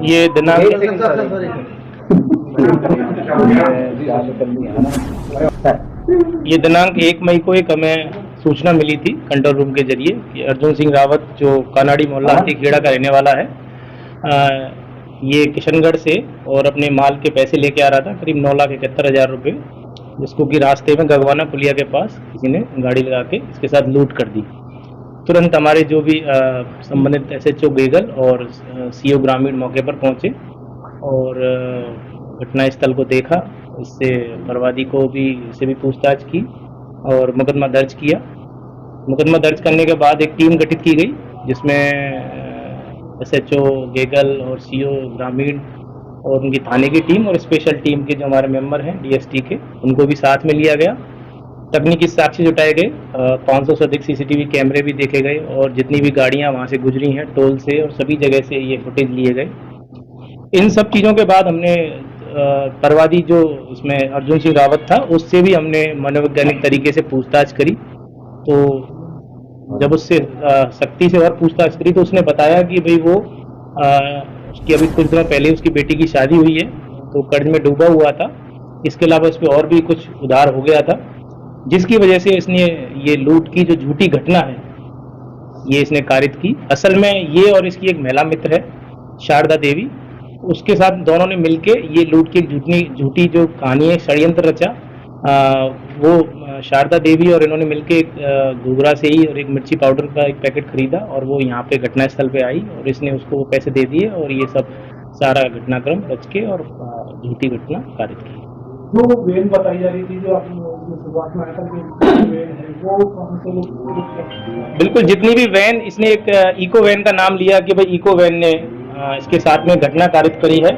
ये दिनांक ये दिनांक 1 मई को एक हमें सूचना मिली थी कंट्रोल रूम के जरिए कि अर्जुन सिंह रावत जो कानाड़ी मोहल्ला हाथीखेड़ा का रहने वाला है, ये किशनगढ़ से और अपने माल के पैसे लेके आ रहा था करीब 9,71,000 रुपये, जिसको कि रास्ते में गगवाना पुलिया के पास किसी ने गाड़ी लगा के इसके साथ लूट कर दी। तुरंत हमारे जो भी संबंधित SHO गेगल और CO ग्रामीण मौके पर पहुंचे और घटना स्थल को देखा, इससे बर्बादी को भी से भी पूछताछ की और मुकदमा दर्ज किया। मुकदमा दर्ज करने के बाद एक टीम गठित की गई जिसमें SHO गेगल और CO ग्रामीण और उनकी थाने की टीम और स्पेशल टीम के जो हमारे मेंबर हैं DST के, उनको भी साथ में लिया गया। तकनीकी साक्ष्य जुटाए गए, 500 से अधिक CCTV कैमरे भी देखे गए और जितनी भी गाड़ियां वहां से गुजरी हैं टोल से और सभी जगह से ये फुटेज लिए गए। इन सब चीज़ों के बाद हमने बर्बादी जो इसमें अर्जुन सिंह रावत था उससे भी हमने मनोवैज्ञानिक तरीके से पूछताछ करी। तो जब उससे सख्ती से और पूछताछ करी तो उसने बताया कि भाई वो उसकी अभी कुछ दिनों पहले उसकी बेटी की शादी हुई है तो कर्ज में डूबा हुआ था। इसके अलावा उस पर और भी कुछ उधार हो गया था, जिसकी वजह से इसने ये लूट की जो झूठी घटना है ये इसने कारित की। असल में ये और इसकी एक महिला मित्र है शारदा देवी, उसके साथ दोनों ने मिलके ये लूट की झूठी जो कहानी है षड्यंत्र रचा। वो शारदा देवी और इन्होंने मिलके घूघरा से ही और एक मिर्ची पाउडर का एक पैकेट खरीदा और वो यहाँ पे घटना स्थल पे आई और इसने उसको वो पैसे दे दिए और ये सब सारा घटनाक्रम रच के और झूठी घटना कारित की। जो वैन बताई जा रही थी जो शुरुआत में आया था वैन है वो बिल्कुल, जितनी भी वैन, इसने एक इको वैन का नाम लिया कि भाई इको वैन ने इसके साथ में घटना कारित करी है।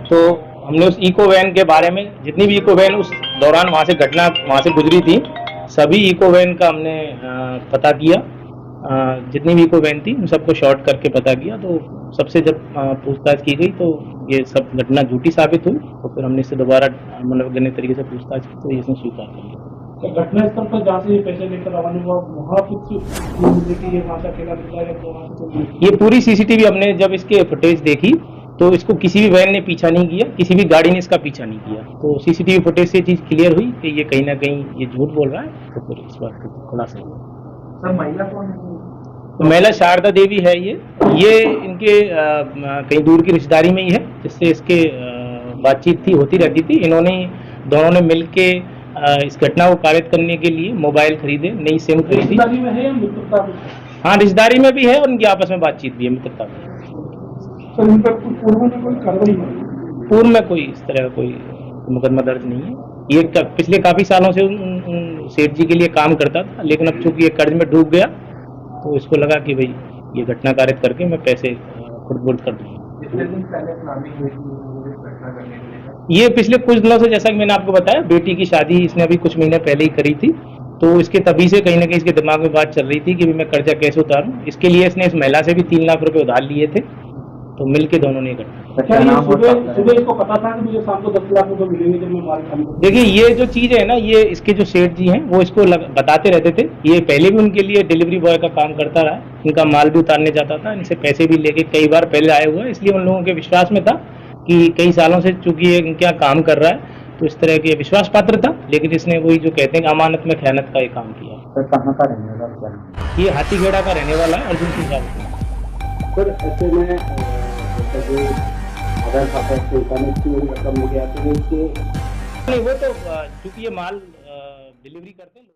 तो हमने उस इको वैन के बारे में, जितनी भी इको वैन उस दौरान वहाँ से गुजरी थी, सभी इको वैन का हमने पता किया। जितनी भी इको वैन थी उन सबको शॉर्ट करके पता किया। तो सबसे जब पूछताछ की गई तो ये सब घटना झूठी साबित हुई। तो फिर हमने इससे दोबारा मनोवैज्ञानिक तरीके से पूछताछ की तो इसने स्वीकार कर लिया। तो घटना स्थल पर जहाँ से पैसे लेकर रवाना हुआ वहाँ कुछ ये पूरी CCTV हमने जब इसके फुटेज देखी तो इसको किसी भी वैन ने पीछा नहीं किया, किसी भी गाड़ी ने इसका पीछा नहीं किया। तो CCTV फुटेज से चीज क्लियर हुई कि ये कहीं ना कहीं ये झूठ बोल रहा है। तो फिर इस बात को खुलासा हुआ। सर महिला कौन है? तो महिला शारदा देवी है। ये इनके कहीं दूर की रिश्तेदारी में ही है, जिससे इसके बातचीत होती रहती थी। दोनों ने मिलके इस घटना को कारित करने के लिए मोबाइल खरीदे, नई सिम खरीदी। रिश्तेदारी में है या मित्रता में? हाँ, रिश्तेदारी में भी है और उनकी आपस में बातचीत भी है, मित्रता भी है। सर इन पर पूर्व में कोई कार्रवाई नहीं? पूर्व में कोई इस तरह का कोई मुकदमा दर्ज नहीं है। ये पिछले काफी सालों से उन सेठ जी के लिए काम करता था, लेकिन अब चूंकि ये कर्ज में डूब गया तो इसको लगा कि भाई ये घटना कारित करके मैं पैसे खुद कर दूंगा। ये पिछले कुछ दिनों से, जैसा कि मैंने आपको बताया, बेटी की शादी इसने अभी कुछ महीने पहले ही करी थी। तो इसके तभी से कहीं ना कहीं इसके दिमाग में बात चल रही थी कि मैं कर्जा कैसे उतारूं। इसके लिए इसने इस महिला से भी 3 लाख रुपए उधार लिए थे। तो मिलके दोनों ने सुबह इसको पता था कि मुझे शाम को 10 लाख रुपए मिलेंगे जब मैं माल खाली। देखिए, ये जो चीज है ना, ये इसके जो सेठ जी हैं वो इसको बताते रहते थे। ये पहले भी उनके लिए डिलीवरी बॉय का काम करता रहा, इनका माल भी उतारने जाता था, इनसे पैसे भी लेके कई बार पहले आए हुए, इसलिए उन लोगों के विश्वास में था कि कई सालों से चूंकि ये इनका काम कर रहा है तो इस तरह के विश्वास पात्र था। लेकिन इसने वही जो कहते हैं अमानत में खयानत का ये काम किया। सर कहाँ का रहने वाला? ये हाथीखेड़ा का रहने वाला है, अर्जुन सिंह रावत। सर ऐसे में जो अगर खाता है रकम हो गया तो नहीं, वो तो चूंकि ये माल डिलीवरी करते हैं।